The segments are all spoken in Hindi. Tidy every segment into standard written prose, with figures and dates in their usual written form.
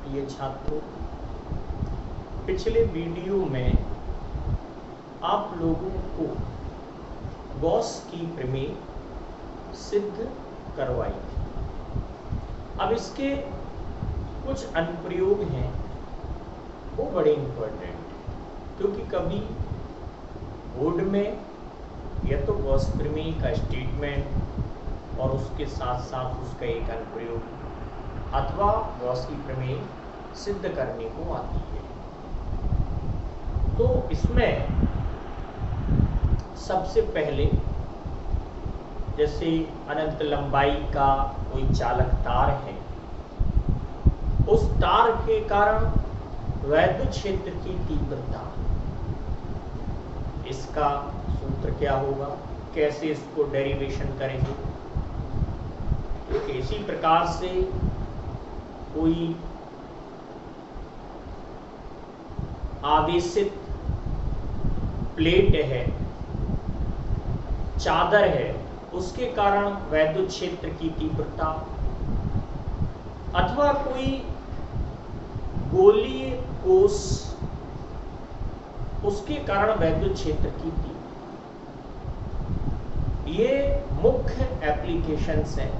प्रिय छात्रों, पिछले वीडियो में आप लोगों को गॉस की प्रमेय सिद्ध करवाई थी। अब इसके कुछ अनुप्रयोग हैं, वो बड़े इंपॉर्टेंट हैं, क्योंकि कभी बोर्ड में या तो गॉस प्रमेय का स्टेटमेंट और उसके साथ साथ उसका एक अनुप्रयोग अथवा गॉस की प्रमेय सिद्ध करने को आती है। तो इसमें सबसे पहले जैसे अनंत लंबाई का कोई चालक तार है, उस तार के कारण वैद्युत क्षेत्र की तीव्रता, इसका सूत्र क्या होगा, कैसे इसको डेरिवेशन करेंगे। इसी प्रकार से कोई आवेशित प्लेट है, चादर है, उसके कारण वैद्युत क्षेत्र की तीव्रता, अथवा कोई गोलीय कोश, उसके कारण वैद्युत क्षेत्र की तीव्रता। ये मुख्य एप्लीकेशंस हैं,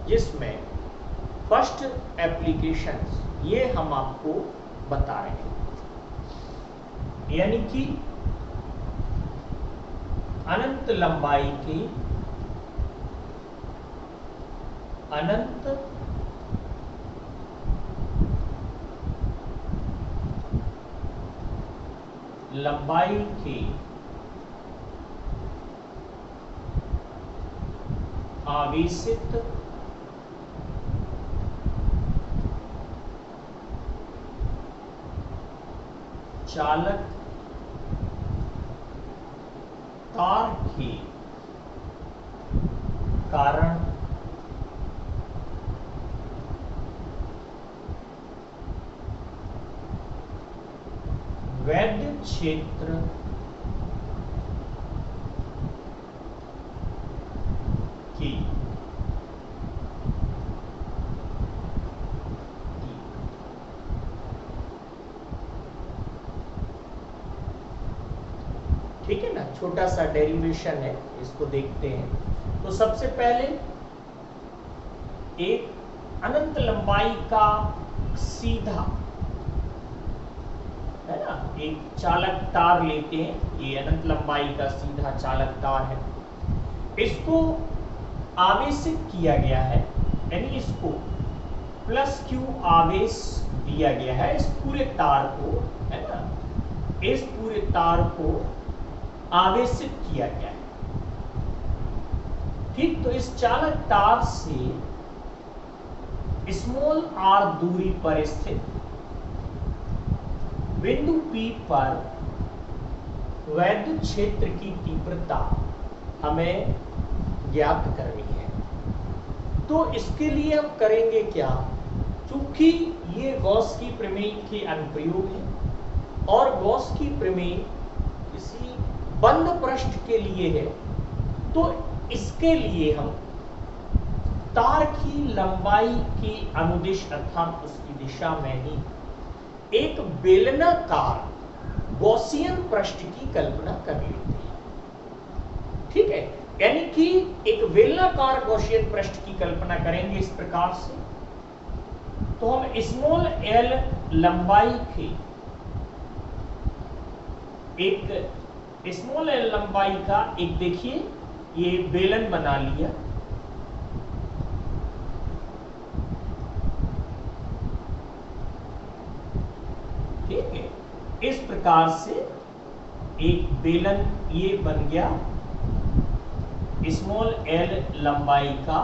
जिसमें फर्स्ट एप्लीकेशंस ये हम आपको बता रहे हैं, यानी कि अनंत लंबाई की आवेशित चालक तार के कारण वैद्युत क्षेत्र की ठीक है ना, छोटा सा डेरिवेशन है, इसको देखते हैं। तो सबसे पहले एक अनंत लंबाई का सीधा है ना, एक चालक तार लेते हैं, ये अनंत लंबाई का सीधा चालक तार है, इसको आवेशित किया गया है, यानी इसको प्लस क्यू आवेश दिया गया है इस पूरे तार को, है ना, इस पूरे तार को आवेशित किया गया है। ठीक, तो इस चालक तार से स्मॉल आर दूरी पर स्थित बिंदु P पर वैद्युत क्षेत्र की तीव्रता हमें ज्ञात करनी है। तो इसके लिए हम करेंगे क्या, चूंकि ये गॉस की प्रमेय के अनुप्रयोग है और गॉस की प्रमेय किसी बंद पृष्ठ के लिए है, तो इसके लिए हम तार की लंबाई की अनुदिश अर्थात उसकी दिशा में ही एक बेलनाकार गॉसियन पृष्ठ की कल्पना कर लेते हैं। ठीक है, यानी कि एक बेलनाकार गॉसियन पृष्ठ की कल्पना करेंगे इस प्रकार से। तो हम स्मॉल एल लंबाई के एक स्मॉल एल लंबाई का एक, देखिए ये बेलन बना लिया, ठीक है, इस प्रकार से एक बेलन ये बन गया, स्मॉल एल लंबाई का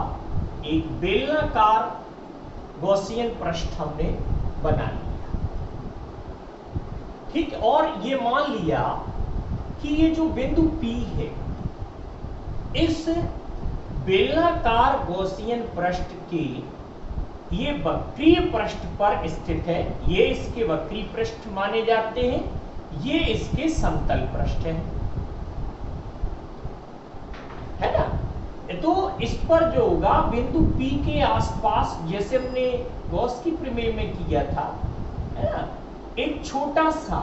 एक बेलनाकार गॉसियन पृष्ठ हमने बना लिया। ठीक, और ये मान लिया कि ये जो बिंदु P है, इस बेलनाकार गॉसियन पृष्ठ के ये वक्रीय पृष्ठ पर स्थित है। ये इसके वक्रीय पृष्ठ माने जाते हैं, ये इसके समतल पृष्ठ है ना। तो इस पर जो होगा बिंदु P के आसपास, जैसे हमने गॉस की प्रमेय में किया था, है ना, एक छोटा सा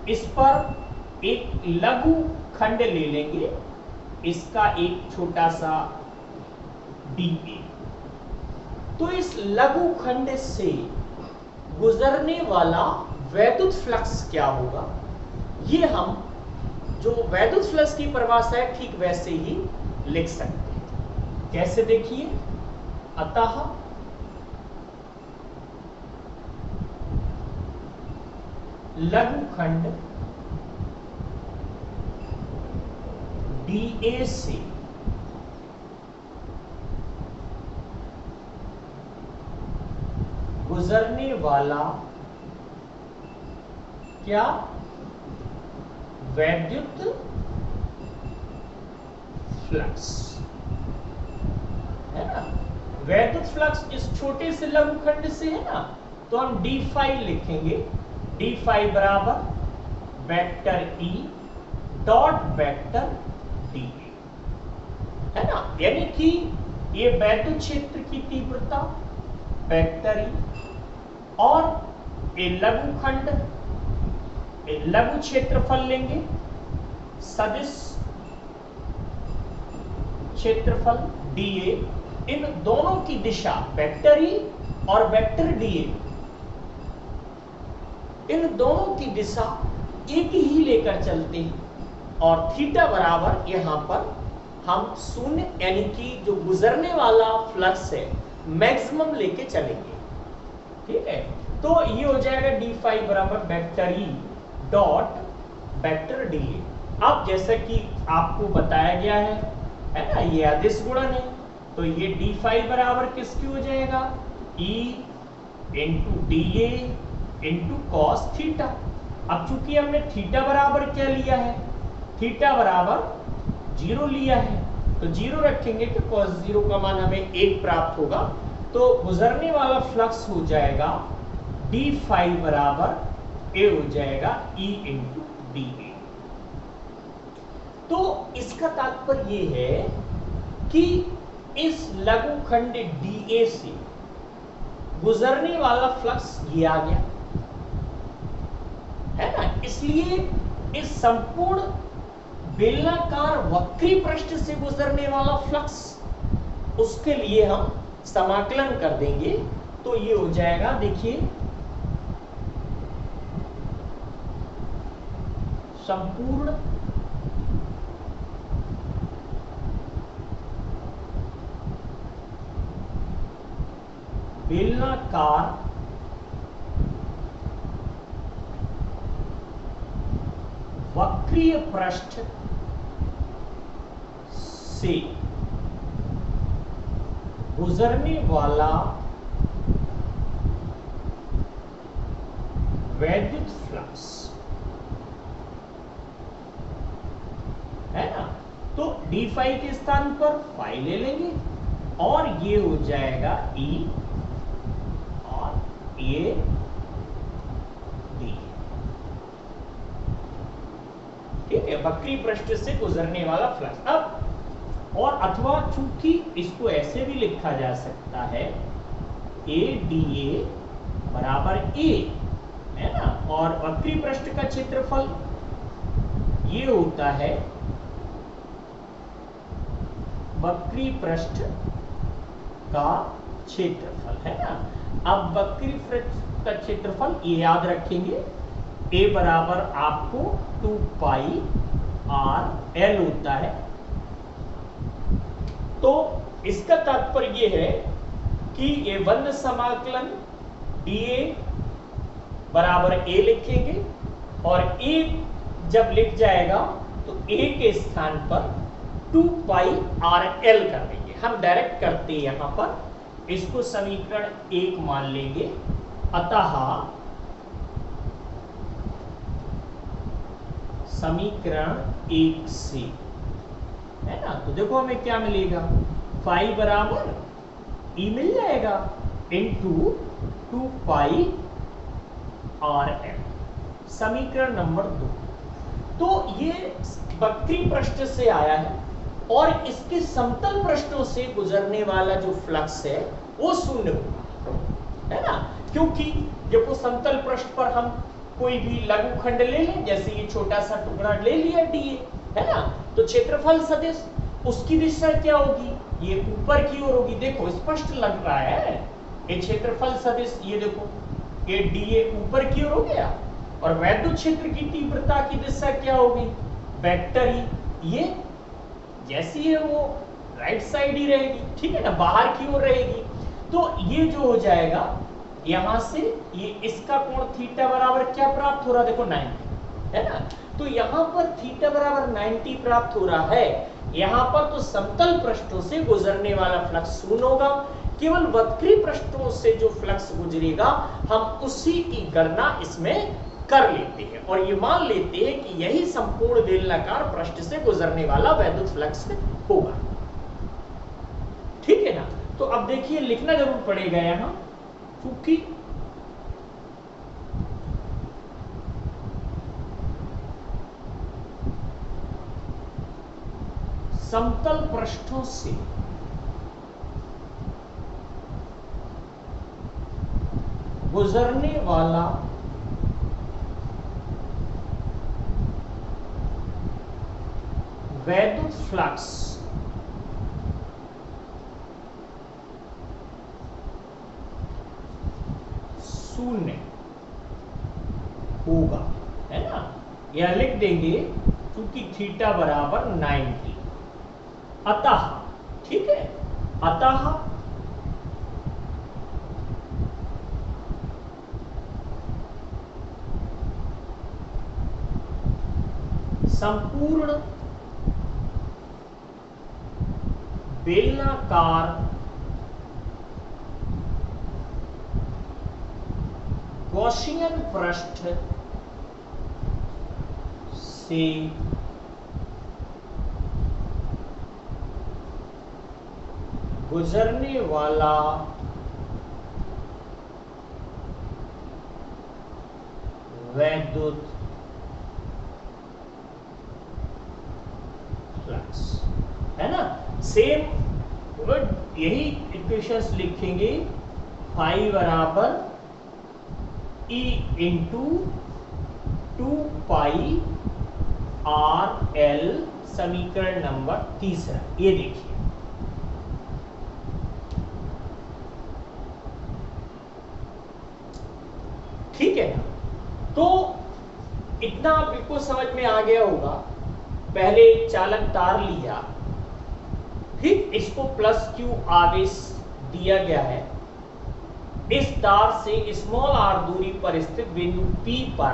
इस पर एक लघु खंड ले लेंगे, इसका एक छोटा सा dA। तो इस लघु खंड से गुजरने वाला वैद्युत फ्लक्स क्या होगा, ये हम जो वैद्युत फ्लक्स की परिभाषा है ठीक वैसे ही लिख सकते हैं। कैसे, देखिए, अतः लघु खंड dA से गुजरने वाला क्या, वैद्युत फ्लक्स, है ना। वैद्युत फ्लक्स इस छोटे से लघु खंड से है ना, तो हम d फाई लिखेंगे, d फाई बराबर vector E dot vector dA, है ना। यानी कि ये वैद्युत क्षेत्र की तीव्रता वेक्टर E और ये लघु खंड, लघु क्षेत्रफल लेंगे, सदिश क्षेत्रफल dA, इन दोनों की दिशा वेक्टर E और वेक्टर dA, इन दोनों की दिशा एक ही लेकर चलते हैं और थीटा बराबर यहां पर हम शून्य यानी कि जो गुजरने वाला फ्लक्स है मैक्सिमम लेके चलेंगे, ठीक है। तो ये हो जाएगा d फाई बराबर vector E dot vector dA। अब जैसा कि आपको बताया गया है ना, ये अदिश गुणन है, तो ये d फाई बराबर किसकी हो जाएगा, E into dA into cos theta. अब चूंकि हमने थीटा बराबर क्या लिया है, थीटा बराबर 0 लिया है, तो 0 रखेंगे तो कॉस 0 का मान हमें 1 प्राप्त होगा। तो गुजरने वाला फ्लक्स हो जाएगा d फाई बराबर A हो जाएगा E इंटू dA। तो इसका तात्पर्य ये है कि इस लघु खंड dA से गुजरने वाला फ्लक्स ये आ गया, है ना। इसलिए इस संपूर्ण बेलनाकार वक्री पृष्ठ से गुजरने वाला फ्लक्स, उसके लिए हम समाकलन कर देंगे, तो ये हो जाएगा, देखिए, संपूर्ण बेलनाकार वक्रीय पृष्ठ से गुजरने वाला वैद्युत फ्लक्स, है ना। तो d फाई के स्थान पर फाई ले लेंगे और ये हो जाएगा E और ये D, ठीक है, वक्री पृष्ठ से गुजरने वाला फ्लक्स। अब और अथवा चूंकि इसको ऐसे भी लिखा जा सकता है ADA बराबर A, है ना, और वक्री पृष्ठ का क्षेत्रफल ये होता है वक्री पृष्ठ का क्षेत्रफल, है ना। अब वक्री पृष्ठ का क्षेत्रफल ये याद रखेंगे, A बराबर आपको 2 पाई R L होता है। तो इसका तात्पर्य ये है कि ये बंद समाकलन dA बराबर A लिखेंगे और A जब लिख जाएगा तो A के स्थान पर 2 पाई RL कर देंगे। हम डायरेक्ट करते हैं यहां पर, इसको समीकरण 1 मान लेंगे। अतः समीकरण 1 से, है ना, तो देखो हमें क्या मिलेगा, फाई बराबर E मिल जाएगा इंटू 2 पाई RL, समीकरण नंबर 2। तो ये वक्री पृष्ठ से आया है, और इसके समतल पृष्ठों से गुजरने वाला जो फ्लक्स है वो शून्य होगा, है ना। क्योंकि देखो समतल पृष्ठ पर हम कोई भी लघु खंड ले लें, जैसे ये छोटा सा टुकड़ा ले लिया डीए, है ना, तो क्षेत्रफल सदिश उसकी दिशा क्या होगी, ये ऊपर की ओर होगी। देखो स्पष्ट लग रहा है, ये क्षेत्रफल सदिश, ये देखो ये डीए ऊपर की ओर हो गया, और वैद्युत क्षेत्र की तीव्रता की दिशा क्या होगी, वेक्टर ही, ये जैसी है वो राइट साइड ही रहेगी, ठीक है ना, बाहर की ओर रहेगी। तो ये जो हो जाएगा यहां से ये इसका कोण थीटा बराबर क्या प्राप्त हो रहा है, देखो 90, है ना। तो यहां पर थीटा बराबर 90 प्राप्त हो रहा है। यहां पर तो समतल पृष्ठों से गुजरने वाला फ्लक्स शून्य होगा, केवल वक्री पृष्ठों से जो फ्लक्स गुजरेगा हम उसी की गणना इसमें कर लेते हैं, और ये मान लेते हैं कि यही संपूर्ण बेलनाकार पृष्ठ से गुजरने वाला वैद्युत फ्लक्स होगा, ठीक है ना। तो अब देखिए लिखना जरूर पड़ेगा यहां, क्योंकि समतल पृष्ठों से गुजरने वाला वैद्युत फ्लक्स शून्य होगा, है ना। यह लिख देंगे क्योंकि थीटा बराबर 90, अतः, ठीक है, अतः संपूर्ण बेलनाकार गॉसियन पृष्ठ से गुजरने वाला वैद्युत फ्लक्स, है ना। सेम यही इक्वेशंस लिखेंगे, फाई बराबर E इंटू 2 पाई आर एल, समीकरण नंबर 3, ये देखिए, ठीक है ना। तो इतना आपको समझ में आ गया होगा। पहले चालक तार लिया, फिर इसको प्लस क्यू आवेश दिया गया है, इस तार से स्मॉल आर दूरी पर स्थित बिंदु P पर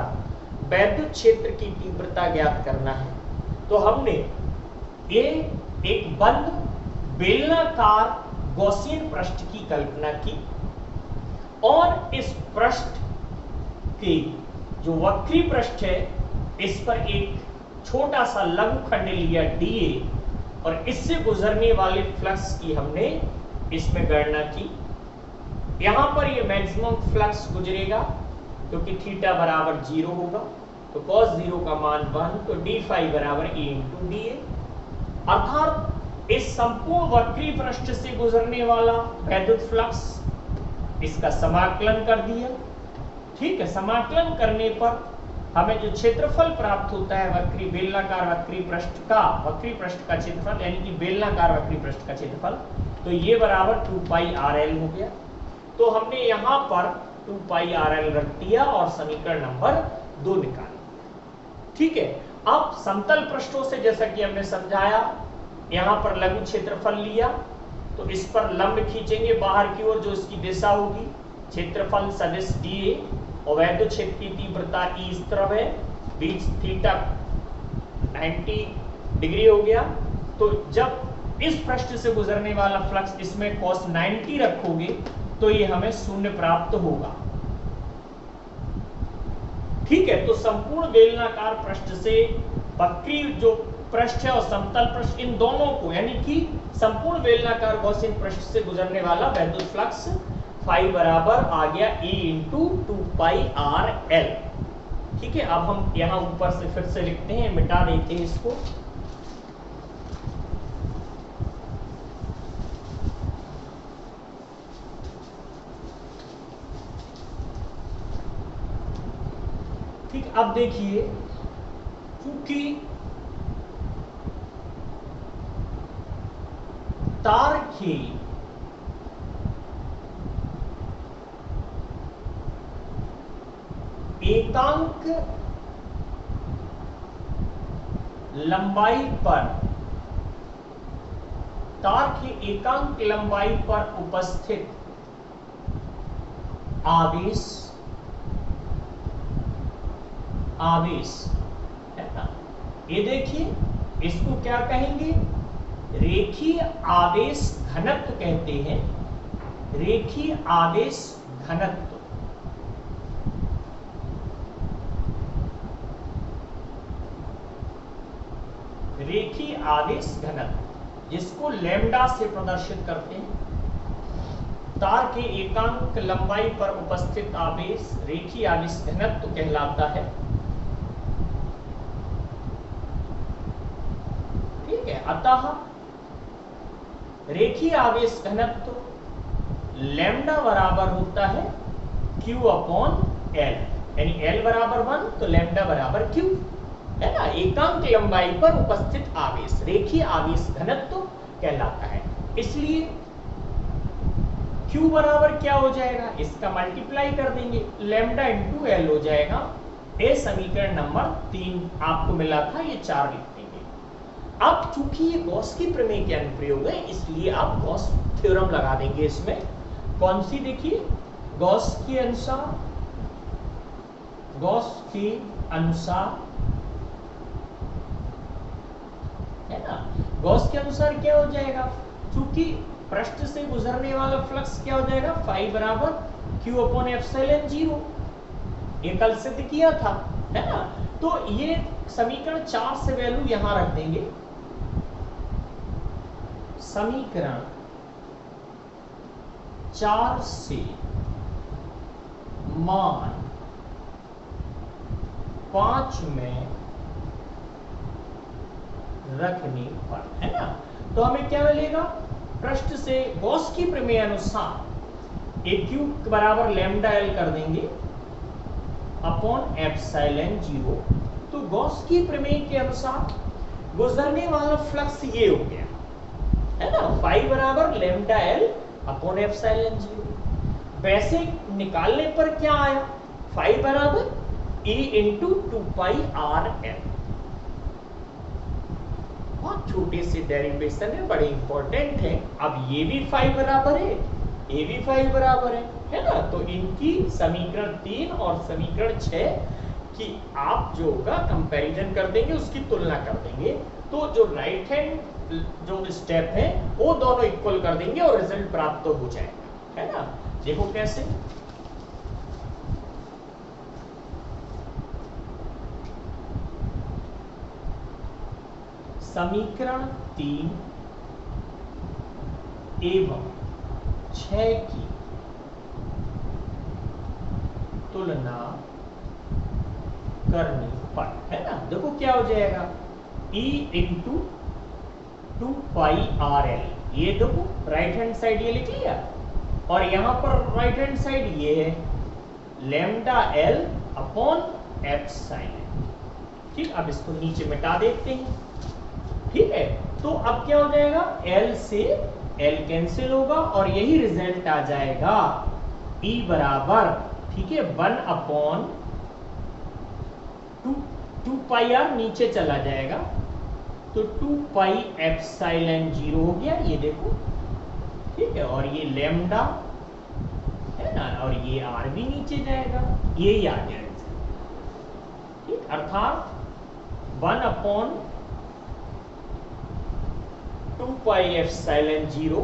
वैद्युत क्षेत्र की तीव्रता ज्ञात करना है। तो हमने ये एक बंद बेलनाकार गॉसियन पृष्ठ की कल्पना की, और इस पृष्ठ के जो वक्री पृष्ठ है इस पर एक छोटा सा लघु खंड लिया डीए, और इससे गुजरने वाले फ्लक्स की हमने इसमें गणना की। यहां पर ये मैक्सिमम फ्लक्स गुजरेगा क्योंकि थीटा बराबर 0 होगा, तो cos 0 का मान 1, तो डी फाई बराबर ए इंटू डी ए, अर्थात इस संपूर्ण वक्री पृष्ठ से गुजरने वाला वैद्युत फ्लक्स, इसका समाकलन कर दिया, ठीक है। समाकलन करने पर हमें जो क्षेत्रफल प्राप्त होता है वक्री बेलनाकार वक्री पृष्ठ का क्षेत्रफल, यानी कि बेलनाकार वक्री पृष्ठ का क्षेत्रफल, तो ये बराबर 2 पाई आर एल हो गया। तो हमने यहां पर 2 पाई आर एल रख दिया और समीकरण नंबर 2 निकाला, ठीक है। अब समतल पृष्ठों से, जैसा कि हमने समझाया, यहां पर लघु क्षेत्रफल लिया, तो इस पर लंब खींचेंगे बाहर की ओर, जो इसकी दिशा होगी, क्षेत्रफल सदिश डीए, और वैद्युत क्षेत्र की तीव्रता ई इस तरफ है, बीच थीटा 90 डिग्री हो गया। तो जब इस पृष्ठ से गुजरने वाला फ्लक्स इसमें cos 90 रखोगे तो ये हमें शून्य प्राप्त होगा, ठीक है। तो संपूर्ण बेलनाकार पृष्ठ से वक्री जो पृष्ठ है और समतल पृष्ठ, इन दोनों को, यानी कि संपूर्ण बेलनाकार गॉसियन पृष्ठ से गुजरने वाला वैद्युत फ्लक्स फाई बराबर आ गया E इंटू 2 पाई आर एल, ठीक है। अब हम यहां ऊपर से फिर से लिखते हैं, मिटा देते हैं इसको, ठीक, अब देखिए क्योंकि तार की एकांक लंबाई पर, तार की एकांक लंबाई पर उपस्थित आवेश है ना, ये देखिए इसको क्या कहेंगे, रेखीय आवेश घनत्व कहते हैं, रेखीय आवेश घनत्व। रेखीय आवेश घनत्व जिसको लैम्डा से प्रदर्शित करते हैं। तार के एकांक लंबाई पर उपस्थित आवेश रेखीय आवेश घनत्व कहलाता है। ठीक है, अतः रेखीय आवेश घनत्व लैम्डा बराबर होता है Q अपॉन L, यानी L बराबर 1 तो लैम्डा बराबर Q, है ना। एकांक लंबाई पर उपस्थित आवेश रेखीय आवेश घनत्व कहलाता है। इसलिए Q बराबर क्या हो जाएगा, इसका मल्टीप्लाई कर देंगे, लैम्डा इंटू L हो जाएगा। ये समीकरण नंबर 3 आपको मिला था, ये 4 लिख देंगे। अब चूंकि ये गॉस की प्रमेय के अनुप्रयोग है, इसलिए आप गॉस थ्योरम लगा देंगे इसमें। कौन सी, देखिए गॉस के अनुसार, गॉस के अनुसार है ना, गॉस के अनुसार क्या हो जाएगा, चूंकि पृष्ठ से गुजरने वाला फ्लक्स क्या हो जाएगा, फाई बराबर Q अपॉन एप्सिलॉन 0, ये कल सिद्ध किया था, है ना। तो ये समीकरण 4 से वैल्यू यहां रख देंगे। समीकरण 4 से मान 5 में रखने पर, है ना, तो हमें क्या मिलेगा, पृष्ठ से गॉस की प्रमेय अनुसार एक Q बराबर लैम्डा L कर देंगे अपॉन एप्सिलॉन 0। तो गॉस की प्रमेय के अनुसार गुजरने वाला फ्लक्स ये हो गया, है ना, फाई बराबर लैम्डा L अपॉन एप्सिलॉन 0। वैसे निकालने पर क्या आया, फाई बराबर E इंटू 2πr L। बहुत छोटे से डेरिवेशन है, बड़े इंपॉर्टेंट है। अब ये भी फाई बराबर है, ये भी फाई बराबर है ना। तो इनकी समीकरण 3 और समीकरण 6 की आप जो होगा कंपैरिजन कर देंगे, उसकी तुलना कर देंगे, तो जो राइट हैंड जो स्टेप है वो दोनों इक्वल कर देंगे और रिजल्ट प्राप्त हो जाएगा, है ना। देखो कैसे, समीकरण 3 एवं 6 की तुलना करने पर, है ना, देखो क्या हो जाएगा, E इंटू 2πrl, ये देखो राइट हैंड साइड ये लिख लिया, और यहां पर राइट हैंड साइड ये है लैम्डा L अपॉन एप्सिलॉन। ठीक, अब इसको नीचे मिटा देते हैं। ठीक है, तो अब क्या हो जाएगा, L से L कैंसिल होगा और यही रिजल्ट आ जाएगा, E बराबर, ठीक है, 1 अपॉन 2πr नीचे चला जाएगा, तो 2π एप्सिलॉन 0 हो गया, ये देखो। ठीक है, और ये लैम्डा है ना, और ये R भी नीचे जाएगा, यही आ गया। ठीक, अर्थात 1 upon 2π epsilon 0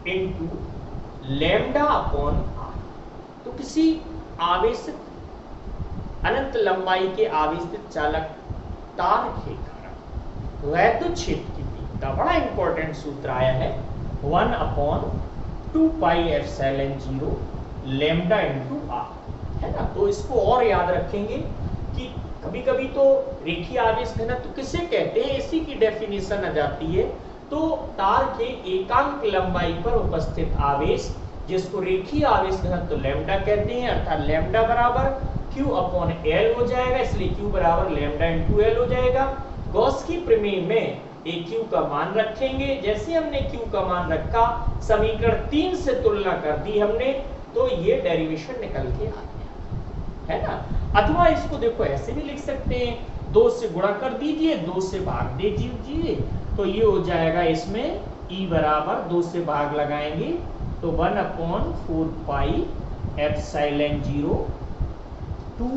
into lambda upon R। तो किसी आवेशित अनंत लंबाई के आवेशित चालक तार के कारण वैद्युत क्षेत्र की तीव्रता, बड़ा इंपॉर्टेंट सूत्र आया है, 1 upon 2π epsilon 0 lambda into R, है ना। तो इसको और याद रखेंगे कि कभी कभी तो रेखीय आवेश घनत्व तो किसे कहते हैं, इसी की डेफिनेशन आ जाती है। तो तार के एकांक लंबाई पर उपस्थित आवेश जिसको रेखीय आवेश घनत्व तो लैम्डा कहते हैं, अर्थात लैम्डा बराबर Q अपॉन L हो जाएगा, इसलिए Q बराबर लैम्डा इंटू L हो जाएगा। गॉस की प्रमेय में एक Q का मान रखेंगे, जैसे हमने Q का मान रखा, समीकरण 3 से तुलना कर दी हमने, तो ये डेरिवेशन निकल के आ गया, है ना। अथवा इसको देखो ऐसे भी लिख सकते हैं, 2 से गुणा कर दीजिए, 2 से भाग दे दीजिए, तो ये हो जाएगा इसमें E बराबर 2 से भाग लगाएंगे तो 1 upon 4 pi epsilon 0 2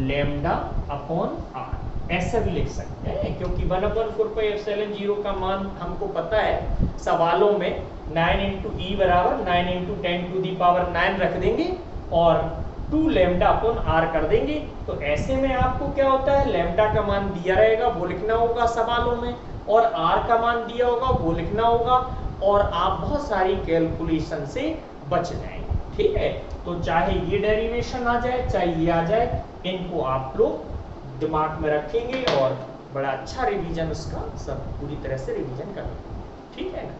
lambda upon r, ऐसा भी लिख सकते हैं, क्योंकि 1 अपॉन 4 पाई एप्सिलॉन 0 का मान हमको पता है सवालों में 9 इंटू ई बराबर 9 इंटू 10 टू दी पावर 9 रख देंगे और 2 लैम्डा अपॉन r कर देंगे। तो ऐसे में आपको क्या होता है, लैम्डा का मान दिया रहेगा वो लिखना होगा सवालों में, और r का मान दिया होगा वो लिखना होगा, और आप बहुत सारी कैलकुलेशन से बच जाएंगे, ठीक है। तो चाहे ये डेरिवेशन आ जाए चाहे ये आ जाए, इनको आप लोग दिमाग में रखेंगे और बड़ा अच्छा रिवीजन उसका सब पूरी तरह से रिवीजन करेंगे, ठीक है ना।